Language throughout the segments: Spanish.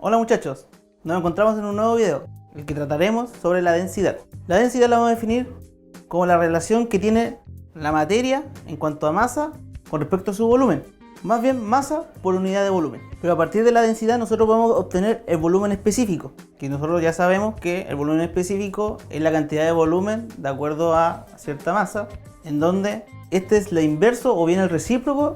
Hola muchachos, nos encontramos en un nuevo video, el que trataremos sobre la densidad. La densidad la vamos a definir como la relación que tiene la materia en cuanto a masa con respecto a su volumen. Más bien masa por unidad de volumen. Pero a partir de la densidad nosotros podemos obtener el volumen específico, que nosotros ya sabemos que el volumen específico es la cantidad de volumen de acuerdo a cierta masa, en donde este es lo inverso o bien el recíproco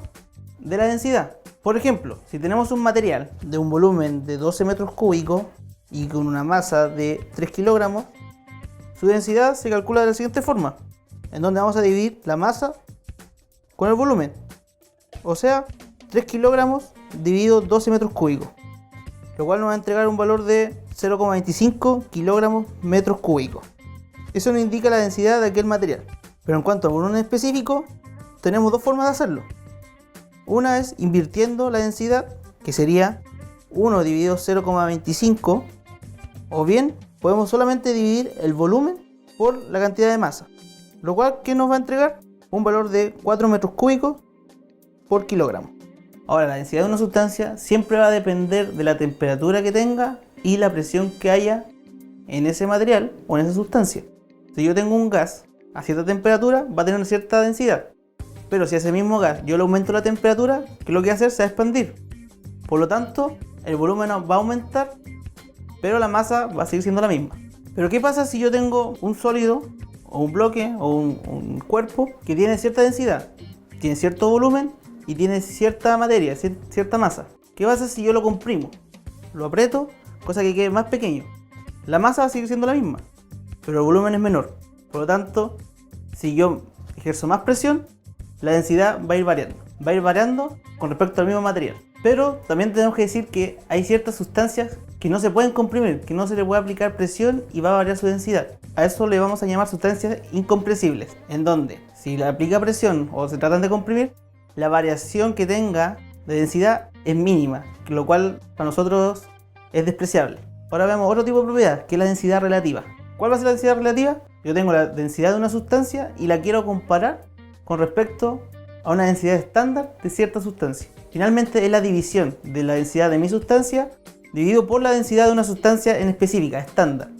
de la densidad. Por ejemplo, si tenemos un material de un volumen de 12 metros cúbicos y con una masa de 3 kilogramos, su densidad se calcula de la siguiente forma, en donde vamos a dividir la masa con el volumen. O sea, 3 kilogramos dividido 12 metros cúbicos, lo cual nos va a entregar un valor de 0,25 kilogramos metros cúbicos. Eso nos indica la densidad de aquel material. Pero en cuanto al volumen específico, tenemos dos formas de hacerlo. Una es invirtiendo la densidad, que sería 1 dividido 0,25, o bien podemos solamente dividir el volumen por la cantidad de masa, lo cual ¿qué nos va a entregar? Un valor de 4 metros cúbicos por kilogramo. Ahora, la densidad de una sustancia siempre va a depender de la temperatura que tenga y la presión que haya en ese material o en esa sustancia. Si yo tengo un gas a cierta temperatura, va a tener una cierta densidad. Pero si a ese mismo gas yo le aumento la temperatura, ¿qué es lo que va a hacer? Se va a expandir. Por lo tanto, el volumen va a aumentar, pero la masa va a seguir siendo la misma. Pero ¿qué pasa si yo tengo un sólido, o un bloque, o un cuerpo que tiene cierta densidad, tiene cierto volumen y tiene cierta materia, cierta masa? ¿Qué pasa si yo lo comprimo? Lo aprieto, cosa que quede más pequeño. La masa va a seguir siendo la misma, pero el volumen es menor. Por lo tanto, si yo ejerzo más presión, la densidad va a ir variando con respecto al mismo material. Pero también tenemos que decir que hay ciertas sustancias que no se pueden comprimir, que no se le puede aplicar presión y va a variar su densidad. A eso le vamos a llamar sustancias incompresibles, en donde si le aplica presión o se tratan de comprimir, la variación que tenga de densidad es mínima, lo cual para nosotros es despreciable. Ahora vemos otro tipo de propiedad, que es la densidad relativa. ¿Cuál va a ser la densidad relativa? Yo tengo la densidad de una sustancia y la quiero comparar con respecto a una densidad estándar de cierta sustancia. Finalmente es la división de la densidad de mi sustancia dividido por la densidad de una sustancia en específica, estándar,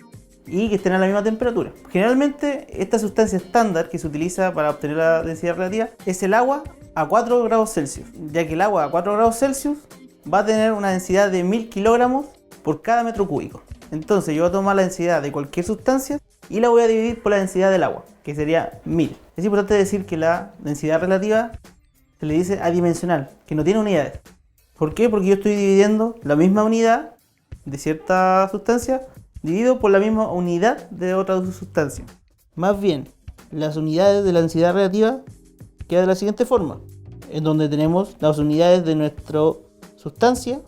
y que estén a la misma temperatura. Generalmente esta sustancia estándar que se utiliza para obtener la densidad relativa es el agua a 4 grados Celsius, ya que el agua a 4 grados Celsius va a tener una densidad de 1000 kilogramos por cada metro cúbico. Entonces yo voy a tomar la densidad de cualquier sustancia y la voy a dividir por la densidad del agua, que sería 1000. Es importante decir que la densidad relativa se le dice adimensional, que no tiene unidades. ¿Por qué? Porque yo estoy dividiendo la misma unidad de cierta sustancia dividido por la misma unidad de otra sustancia. Más bien, las unidades de la densidad relativa quedan de la siguiente forma, en donde tenemos las unidades de nuestra sustancia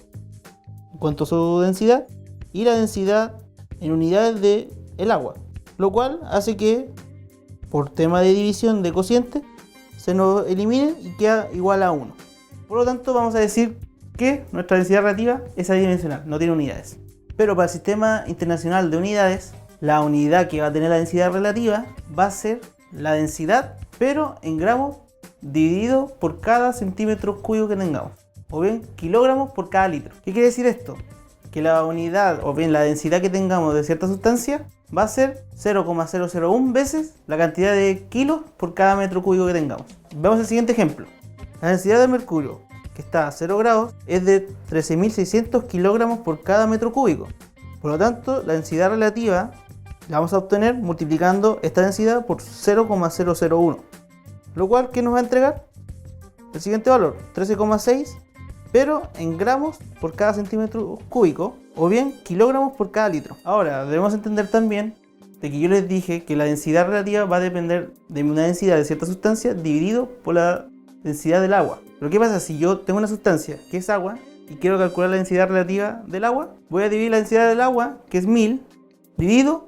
en cuanto a su densidad y la densidad en unidades del agua, lo cual hace que por tema de división de cociente se nos elimine y queda igual a 1. Por lo tanto vamos a decir que nuestra densidad relativa es adimensional, no tiene unidades. Pero para el sistema internacional de unidades, la unidad que va a tener la densidad relativa va a ser la densidad, pero en gramos dividido por cada centímetro cúbico que tengamos, o bien kilogramos por cada litro. ¿Qué quiere decir esto? Que la unidad o bien la densidad que tengamos de cierta sustancia va a ser 0,001 veces la cantidad de kilos por cada metro cúbico que tengamos. Veamos el siguiente ejemplo. La densidad del mercurio, que está a 0 grados, es de 13.600 kilogramos por cada metro cúbico. Por lo tanto, la densidad relativa la vamos a obtener multiplicando esta densidad por 0,001. Lo cual, ¿qué nos va a entregar? El siguiente valor, 13,6, pero en gramos por cada centímetro cúbico, o bien kilogramos por cada litro. Ahora, debemos entender también de que yo les dije que la densidad relativa va a depender de una densidad de cierta sustancia dividido por la densidad del agua. Pero ¿qué pasa si yo tengo una sustancia que es agua y quiero calcular la densidad relativa del agua? Voy a dividir la densidad del agua, que es 1000, dividido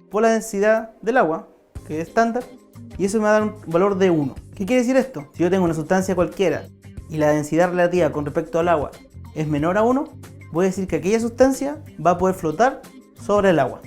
por la densidad del agua, que es estándar, y eso me va a dar un valor de 1. ¿Qué quiere decir esto? Si yo tengo una sustancia cualquiera y la densidad relativa con respecto al agua es menor a 1, voy a decir que aquella sustancia va a poder flotar sobre el agua.